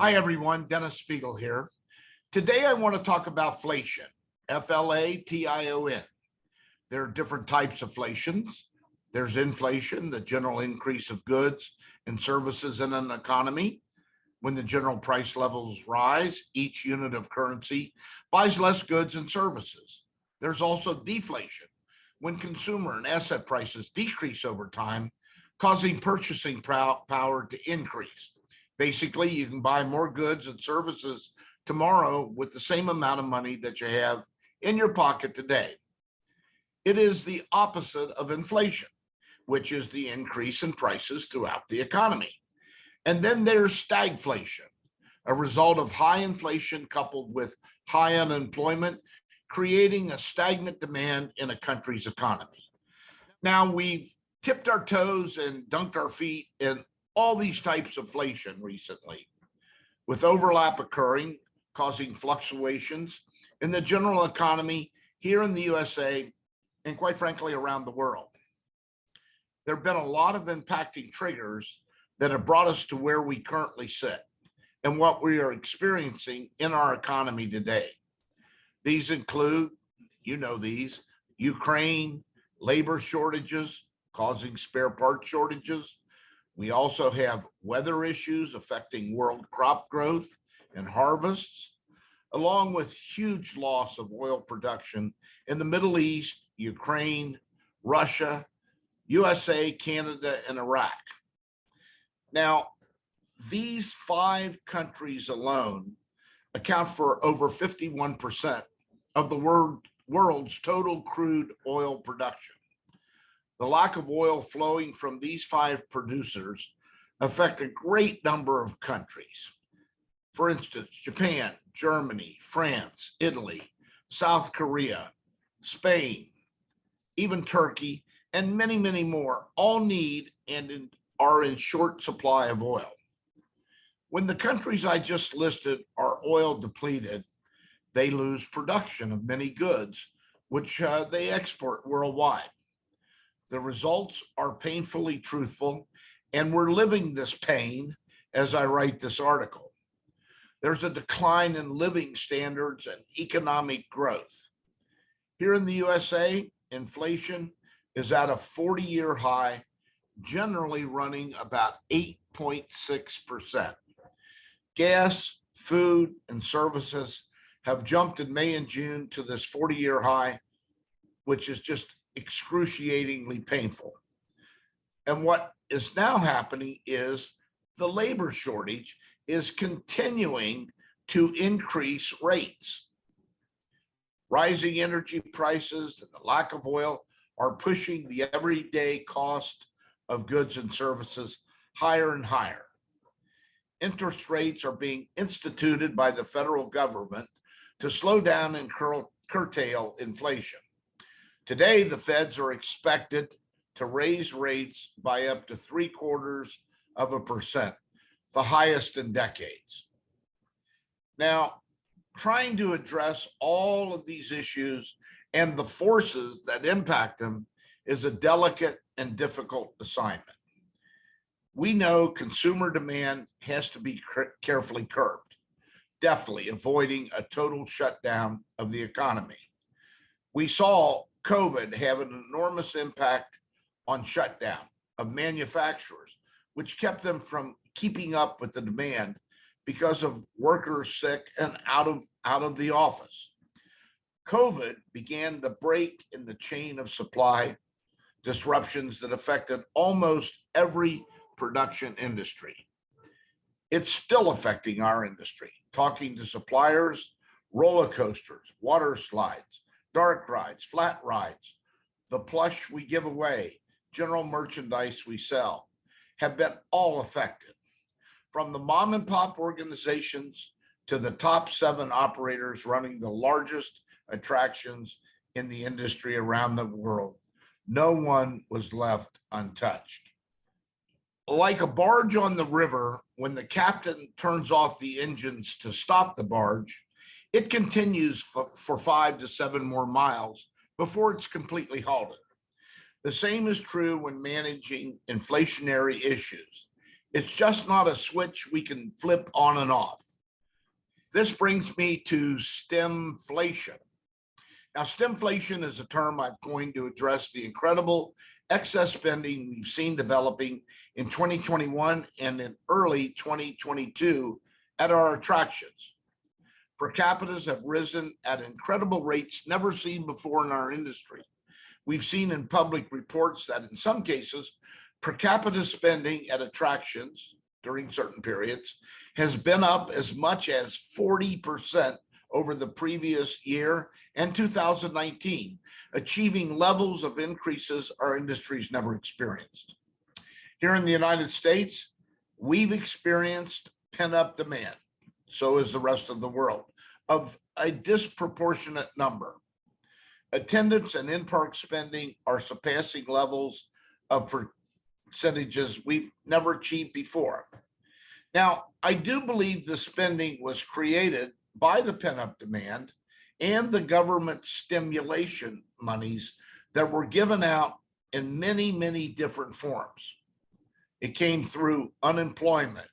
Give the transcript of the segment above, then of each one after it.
Hi, everyone. Dennis Spiegel here. Today, I want to talk about flation, F-L-A-T-I-O-N. There are different types of flations. There's inflation, the general increase of goods and services in an economy. When the general price levels rise, each unit of currency buys less goods and services. There's also deflation, when consumer and asset prices decrease over time, causing purchasing power to increase. Basically, you can buy more goods and services tomorrow with the same amount of money that you have in your pocket today. It is the opposite of inflation, which is the increase in prices throughout the economy. And then there's stagflation, a result of high inflation coupled with high unemployment, creating a stagnant demand in a country's economy. Now, we've tipped our toes and dunked our feet in all these types of inflation recently, with overlap occurring, causing fluctuations in the general economy here in the USA and quite frankly around the world. There have been a lot of impacting triggers that have brought us to where we currently sit and what we are experiencing in our economy today. These include, Ukraine, labor shortages causing spare part shortages. We also have weather issues affecting world crop growth and harvests, along with huge loss of oil production in the Middle East, Ukraine, Russia, USA, Canada, and Iraq. Now, these 5 countries alone account for over 51% of the world's total crude oil production. The lack of oil flowing from these 5 producers affect a great number of countries. For instance, Japan, Germany, France, Italy, South Korea, Spain, even Turkey, and many, many more all need and are in short supply of oil. When the countries I just listed are oil depleted, they lose production of many goods, which they export worldwide. The results are painfully truthful, and we're living this pain as I write this article. There's a decline in living standards and economic growth. Here in the USA, inflation is at a 40-year high, generally running about 8.6%. Gas, food, and services have jumped in May and June to this 40-year high, which is just excruciatingly painful. And what is now happening is the labor shortage is continuing to increase rates. Rising energy prices and the lack of oil are pushing the everyday cost of goods and services higher and higher. Interest rates are being instituted by the federal government to slow down and curtail inflation. Today, the feds are expected to raise rates by up to 0.75%, the highest in decades. Now, trying to address all of these issues and the forces that impact them is a delicate and difficult assignment. We know consumer demand has to be carefully curbed, definitely avoiding a total shutdown of the economy. We saw COVID have an enormous impact on shutdown of manufacturers, which kept them from keeping up with the demand because of workers sick and out of the office. COVID began the break in the chain of supply disruptions that affected almost every production industry. It's still affecting our industry. Talking to suppliers, roller coasters, water slides, dark rides, flat rides, the plush we give away, general merchandise we sell, have been all affected. From the mom and pop organizations to the top 7 operators running the largest attractions in the industry around the world, no one was left untouched. Like a barge on the river, when the captain turns off the engines to stop the barge, it continues for 5 to 7 more miles before it's completely halted. The same is true when managing inflationary issues. It's just not a switch we can flip on and off. This brings me to Stim-flation. Now, Stim-flation is a term I've coined to address the incredible excess spending we've seen developing in 2021 and in early 2022 at our attractions. Per capitas have risen at incredible rates never seen before in our industry. We've seen in public reports that in some cases, per capita spending at attractions during certain periods has been up as much as 40% over the previous year and 2019, achieving levels of increases our industry's never experienced. Here in the United States, we've experienced pent-up demand, so is the rest of the world, of a disproportionate number. Attendance and in-park spending are surpassing levels of percentages we've never achieved before. Now, I do believe the spending was created by the pent-up demand and the government stimulation monies that were given out in many, many different forms. It came through unemployment,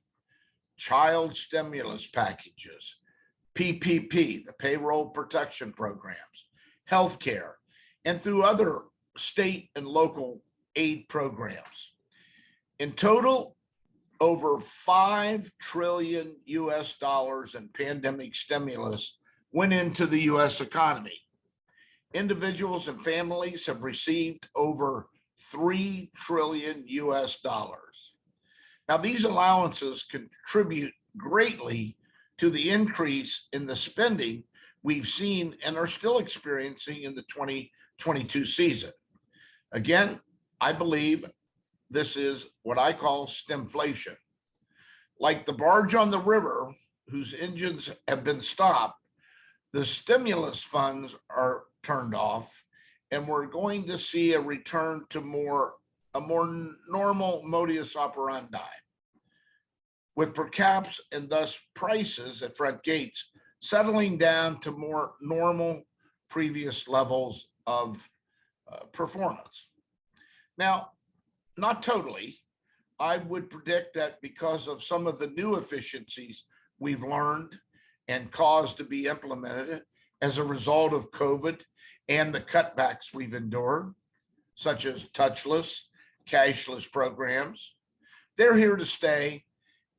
child stimulus packages, PPP, the payroll protection programs, healthcare, and through other state and local aid programs. In total, over 5 trillion US dollars in pandemic stimulus went into the US economy. Individuals and families have received over 3 trillion US dollars. Now, these allowances contribute greatly to the increase in the spending we've seen and are still experiencing in the 2022 season. Again, I believe this is what I call Stim-flation. Like the barge on the river whose engines have been stopped, the stimulus funds are turned off, and we're going to see a return to a more normal modus operandi, with per caps and thus prices at front gates settling down to more normal previous levels of performance. Now, not totally. I would predict that because of some of the new efficiencies we've learned and caused to be implemented as a result of COVID and the cutbacks we've endured, such as touchless, cashless programs, they're here to stay,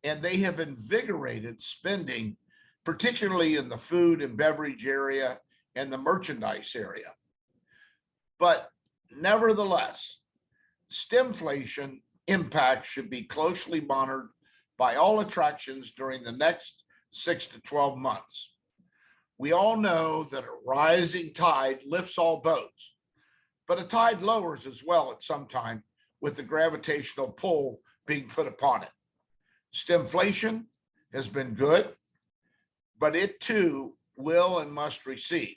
and they have invigorated spending, particularly in the food and beverage area and the merchandise area. But nevertheless, Stim-flation impact should be closely monitored by all attractions during the next 6 to 12 months. We all know that a rising tide lifts all boats, but a tide lowers as well at some time with the gravitational pull being put upon it. Stim-flation has been good, but it too will and must recede.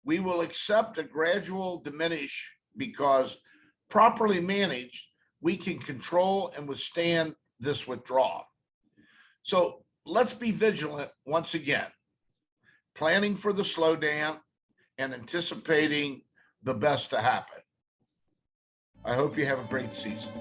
We will accept a gradual diminish because properly managed, we can control and withstand this withdrawal. So let's be vigilant once again, planning for the slowdown and anticipating the best to happen. I hope you have a great season.